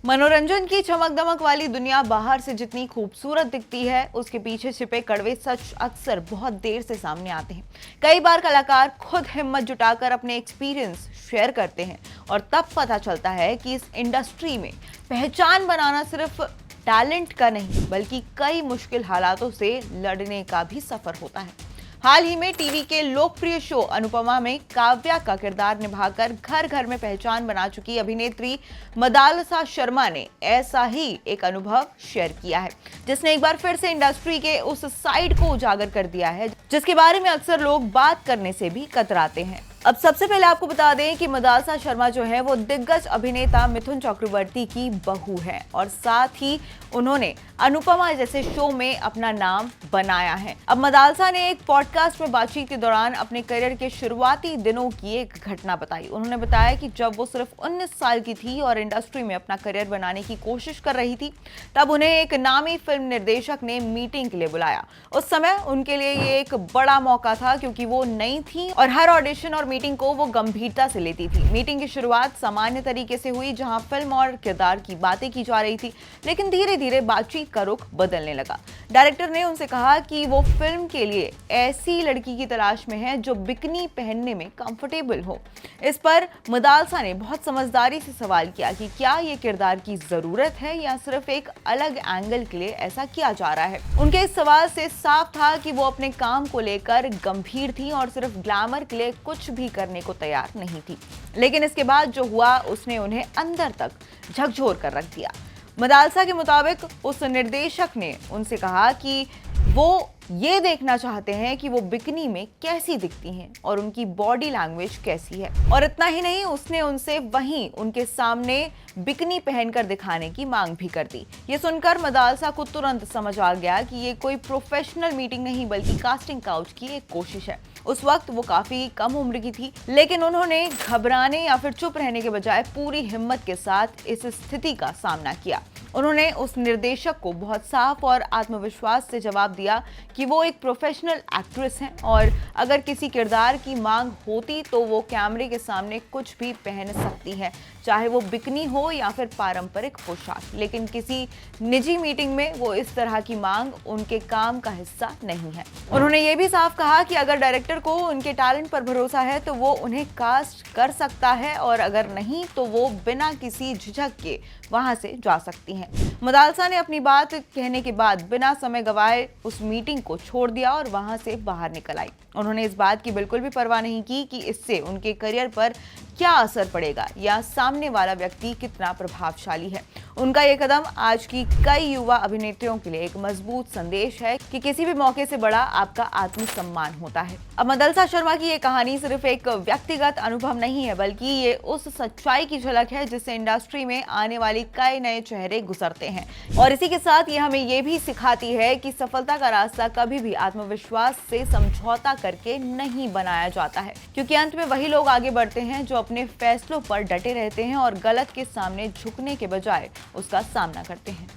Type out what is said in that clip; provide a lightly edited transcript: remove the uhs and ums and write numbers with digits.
मनोरंजन की चमक दमक वाली दुनिया बाहर से जितनी खूबसूरत दिखती है, उसके पीछे छिपे कड़वे सच अक्सर बहुत देर से सामने आते हैं। कई बार कलाकार खुद हिम्मत जुटाकर अपने एक्सपीरियंस शेयर करते हैं और तब पता चलता है कि इस इंडस्ट्री में पहचान बनाना सिर्फ टैलेंट का नहीं बल्कि कई मुश्किल हालातों से लड़ने का भी सफर होता है। हाल ही में टीवी के लोकप्रिय शो अनुपमा में काव्या का किरदार निभाकर घर घर में पहचान बना चुकी अभिनेत्री मदालसा शर्मा ने ऐसा ही एक अनुभव शेयर किया है, जिसने एक बार फिर से इंडस्ट्री के उस साइड को उजागर कर दिया है जिसके बारे में अक्सर लोग बात करने से भी कतराते हैं। अब सबसे पहले आपको बता दें कि मदालसा शर्मा जो है वो दिग्गज अभिनेता मिथुन चक्रवर्ती की बहू है और साथ ही उन्होंने अनुपमा जैसे शो में अपना नाम बनाया है। अब मदालसा ने एक पॉडकास्ट में बातचीत के दौरान अपने करियर के शुरुआती दिनों की एक घटना बताई। उन्होंने बताया कि जब वो सिर्फ 19 साल की थी और इंडस्ट्री में अपना करियर बनाने की कोशिश कर रही थी, तब उन्हें एक नामी फिल्म निर्देशक ने मीटिंग के लिए बुलाया। उस समय उनके लिए ये एक बड़ा मौका था क्योंकि वो नई थी और हर ऑडिशन और मीटिंग को वो गंभीरता से लेती थी। मीटिंग की शुरुआत सामान्य तरीके से हुई, जहां फिल्म और किरदार की बातें की जा रही थी, लेकिन धीरे धीरे बातचीत का रुख बदलने लगा। डायरेक्टर ने उनसे कहा कि वो फिल्म के लिए ऐसी लड़की की तलाश में है जो बिकनी पहनने में कंफर्टेबल हो। इस पर मदालसा ने बहुत समझदारी से सवाल किया कि क्या ये किरदार की जरूरत है या सिर्फ एक अलग एंगल के लिए ऐसा किया जा रहा है। उनके इस सवाल से साफ था कि वो अपने काम को लेकर गंभीर थी और सिर्फ ग्लैमर के लिए कुछ भी करने को तैयार नहीं थी। लेकिन इसके बाद जो हुआ उसने उन्हें अंदर तक झकझोर कर रख दिया। मदालसा के मुताबिक उस निर्देशक ने उनसे कहा कि वो ये देखना चाहते हैं कि वो बिकनी में कैसी दिखती हैं और उनकी बॉडी लैंग्वेज कैसी है। और इतना ही नहीं, उसने उनसे वहीं उनके सामने बिकनी पहनकर दिखाने की मांग भी कर दी। ये सुनकर मदालसा को तुरंत समझ आ गया कि ये कोई प्रोफेशनल मीटिंग नहीं बल्कि कास्टिंग काउच की एक कोशिश है। उस वक्त वो काफी कम उम्र की थी, लेकिन उन्होंने घबराने या फिर चुप रहने के बजाय पूरी हिम्मत के साथ इस स्थिति का सामना किया। उन्होंने उस निर्देशक को बहुत साफ और आत्मविश्वास से जवाब दिया कि वो एक प्रोफेशनल एक्ट्रेस हैं और अगर किसी किरदार की मांग होती तो वो कैमरे के सामने कुछ भी पहन सकती है, चाहे वो बिकनी हो या फिर पारंपरिक पोशाक। लेकिन किसी निजी मीटिंग में वो इस तरह की मांग उनके काम का हिस्सा नहीं है। उन्होंने ये भी साफ कहा कि अगर डायरेक्टर को उनके टैलेंट पर भरोसा है तो वो उन्हें कास्ट कर सकता है और अगर नहीं तो वो बिना किसी झिझक के वहां से जा सकती हैं। मदालसा ने अपनी बात कहने के बाद बिना समय गवाए उस मीटिंग को छोड़ दिया और वहां से बाहर निकल आई। उन्होंने इस बात की बिल्कुल भी परवाह नहीं की कि इससे उनके करियर पर क्या असर पड़ेगा या सामने वाला व्यक्ति कितना प्रभावशाली है। उनका ये कदम आज की कई युवा अभिनेत्रियों के लिए एक मजबूत संदेश है कि किसी भी मौके से बड़ा आपका आत्मसम्मान होता है। अब मदालसा शर्मा की ये कहानी सिर्फ एक व्यक्तिगत अनुभव नहीं है बल्कि ये उस सच्चाई की झलक है जिससे इंडस्ट्री में आने वाली कई नए चेहरे गुजरते हैं। और इसी के साथ ये हमें ये भी सिखाती है कि सफलता का रास्ता कभी भी आत्मविश्वास से समझौता करके नहीं बनाया जाता है, क्योंकि अंत में वही लोग आगे बढ़ते हैं जो अपने फैसलों पर डटे रहते हैं और गलत के सामने झुकने के बजाय उसका सामना करते हैं।